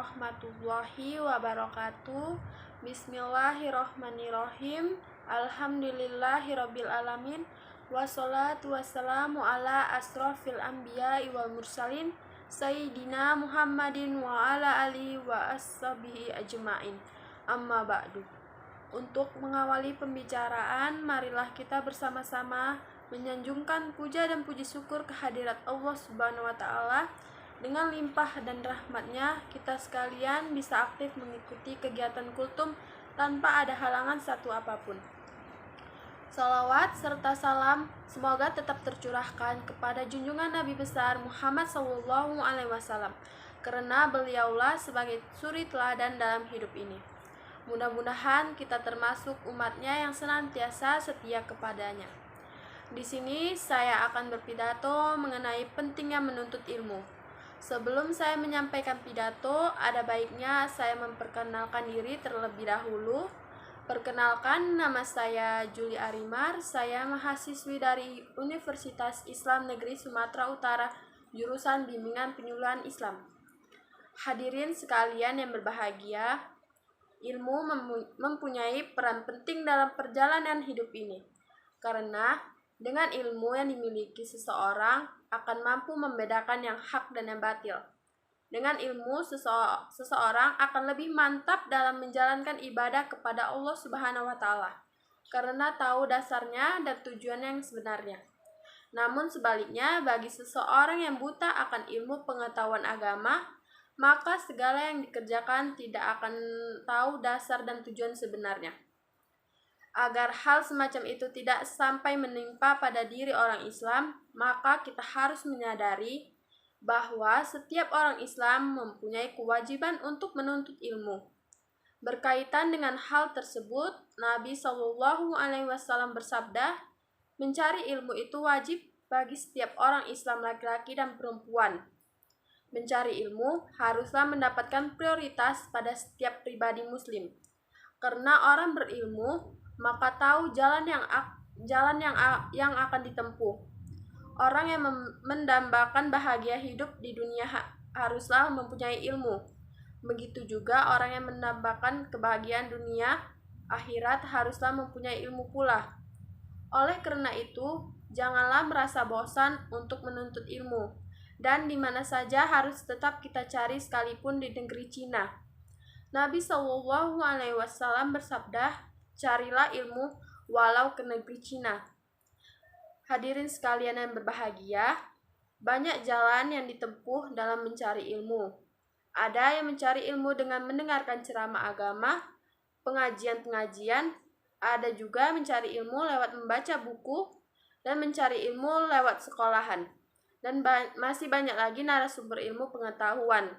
warahmatullahi wabarakatuh. Bismillahirrohmanirrohim. Alhamdulillahirabbil alamin. Wassalatu wassalamu ala asrofil anbiya'i wal mursalin Sayyidina Muhammadin wa ala alihi wa ashabihi ajma'in. Amma ba'du. Untuk mengawali pembicaraan, marilah kita bersama-sama menyanjungkan puja dan puji syukur kehadirat Allah Subhanahu wa Ta'ala. Dengan limpah dan rahmatnya, kita sekalian bisa aktif mengikuti kegiatan kultum tanpa ada halangan satu apapun. Salawat serta salam semoga tetap tercurahkan kepada junjungan Nabi besar Muhammad SAW, karena beliaulah sebagai suri teladan dalam hidup ini. Mudah-mudahan kita termasuk umatnya yang senantiasa setia kepadanya. Di sini saya akan berpidato mengenai pentingnya menuntut ilmu. Sebelum saya menyampaikan pidato, ada baiknya saya memperkenalkan diri terlebih dahulu. Perkenalkan, nama saya Juli Arimar. Saya mahasiswi dari Universitas Islam Negeri Sumatera Utara, jurusan Bimbingan Penyuluhan Islam. Hadirin sekalian yang berbahagia, ilmu mempunyai peran penting dalam perjalanan hidup ini. Karena dengan ilmu yang dimiliki seseorang akan mampu membedakan yang hak dan yang batil. Dengan ilmu, seseorang akan lebih mantap dalam menjalankan ibadah kepada Allah Subhanahu wa Ta'ala, karena tahu dasarnya dan tujuan yang sebenarnya. Namun sebaliknya, bagi seseorang yang buta akan ilmu pengetahuan agama, maka segala yang dikerjakan tidak akan tahu dasar dan tujuan sebenarnya. Agar hal semacam itu tidak sampai menimpa pada diri orang Islam, maka kita harus menyadari bahwa setiap orang Islam mempunyai kewajiban untuk menuntut ilmu. Berkaitan dengan hal tersebut, Nabi SAW bersabda, mencari ilmu itu wajib bagi setiap orang Islam laki-laki dan perempuan. Mencari ilmu haruslah mendapatkan prioritas pada setiap pribadi muslim. Karena orang berilmu maka tahu jalan yang akan ditempuh. Orang yang mendambakan bahagia hidup di dunia haruslah mempunyai ilmu. Begitu juga orang yang mendambakan kebahagiaan dunia akhirat haruslah mempunyai ilmu pula. Oleh karena itu, janganlah merasa bosan untuk menuntut ilmu, dan di mana saja harus tetap kita cari sekalipun di negeri Cina. Nabi SAW bersabda, carilah ilmu walau ke negeri Cina. Hadirin sekalian yang berbahagia, banyak jalan yang ditempuh dalam mencari ilmu. Ada yang mencari ilmu dengan mendengarkan ceramah agama, pengajian-pengajian, ada juga mencari ilmu lewat membaca buku, dan mencari ilmu lewat sekolahan. Dan masih banyak lagi narasumber ilmu pengetahuan.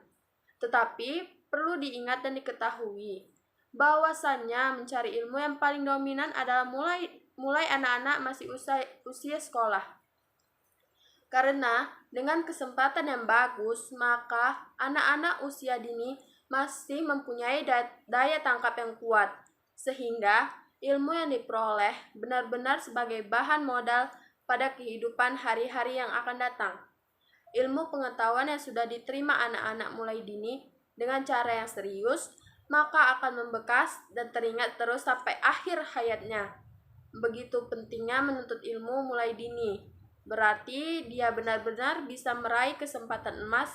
Tetapi perlu diingat dan diketahui bahwasannya mencari ilmu yang paling dominan adalah mulai anak-anak masih usia sekolah. Karena dengan kesempatan yang bagus, maka anak-anak usia dini masih mempunyai daya tangkap yang kuat, sehingga ilmu yang diperoleh benar-benar sebagai bahan modal pada kehidupan hari-hari yang akan datang. Ilmu pengetahuan yang sudah diterima anak-anak mulai dini dengan cara yang serius, maka akan membekas dan teringat terus sampai akhir hayatnya. Begitu pentingnya menuntut ilmu mulai dini. Berarti dia benar-benar bisa meraih kesempatan emas,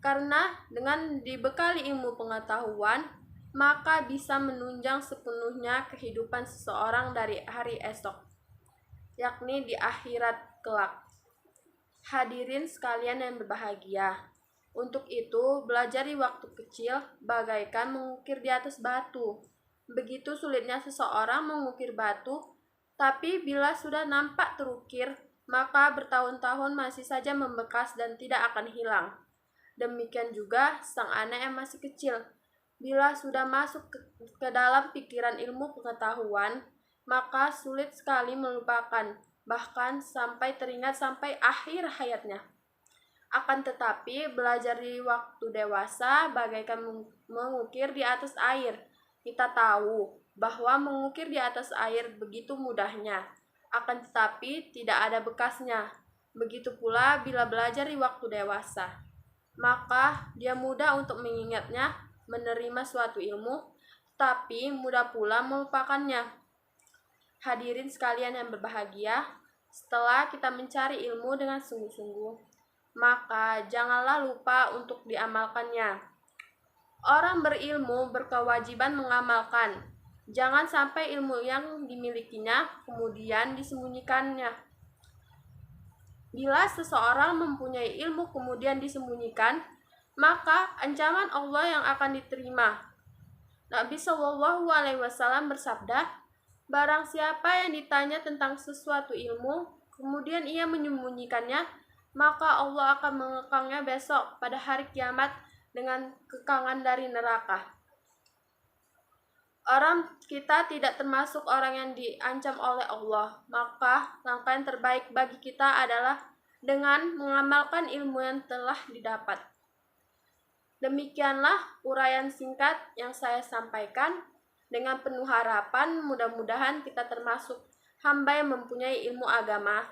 karena dengan dibekali ilmu pengetahuan, maka bisa menunjang sepenuhnya kehidupan seseorang dari hari esok, yakni di akhirat kelak. Hadirin sekalian yang berbahagia, untuk itu, belajar di waktu kecil bagaikan mengukir di atas batu. Begitu sulitnya seseorang mengukir batu, tapi bila sudah nampak terukir, maka bertahun-tahun masih saja membekas dan tidak akan hilang. Demikian juga sang anak yang masih kecil. Bila sudah masuk ke dalam pikiran ilmu pengetahuan, maka sulit sekali melupakan, bahkan sampai teringat sampai akhir hayatnya. Akan tetapi, belajar di waktu dewasa bagaikan mengukir di atas air. Kita tahu bahwa mengukir di atas air begitu mudahnya, akan tetapi tidak ada bekasnya. Begitu pula bila belajar di waktu dewasa. maka dia mudah untuk mengingatnya, menerima suatu ilmu, tapi mudah pula melupakannya. Hadirin sekalian yang berbahagia, setelah kita mencari ilmu dengan sungguh-sungguh, maka janganlah lupa untuk diamalkannya. Orang berilmu berkewajiban mengamalkan. Jangan sampai ilmu yang dimilikinya kemudian disembunyikannya. Bila seseorang mempunyai ilmu kemudian disembunyikan, maka ancaman Allah yang akan diterima. Nabi Shallallahu Alaihi Wasallam bersabda, barang siapa yang ditanya tentang sesuatu ilmu, kemudian ia menyembunyikannya, maka Allah akan mengekangnya besok pada hari kiamat dengan kekangan dari neraka. Orang kita tidak termasuk orang yang diancam oleh Allah, maka langkah yang terbaik bagi kita adalah dengan mengamalkan ilmu yang telah didapat. Demikianlah uraian singkat yang saya sampaikan. Dengan penuh harapan, mudah-mudahan kita termasuk hamba yang mempunyai ilmu agama,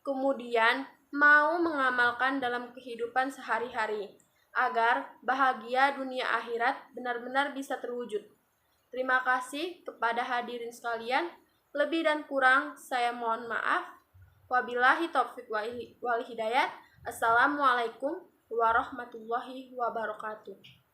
kemudian mau mengamalkan dalam kehidupan sehari-hari, agar bahagia dunia akhirat benar-benar bisa terwujud. Terima kasih kepada hadirin sekalian. Lebih dan kurang saya mohon maaf. Wabillahi taufiq wal hidayah. Assalamualaikum warahmatullahi wabarakatuh.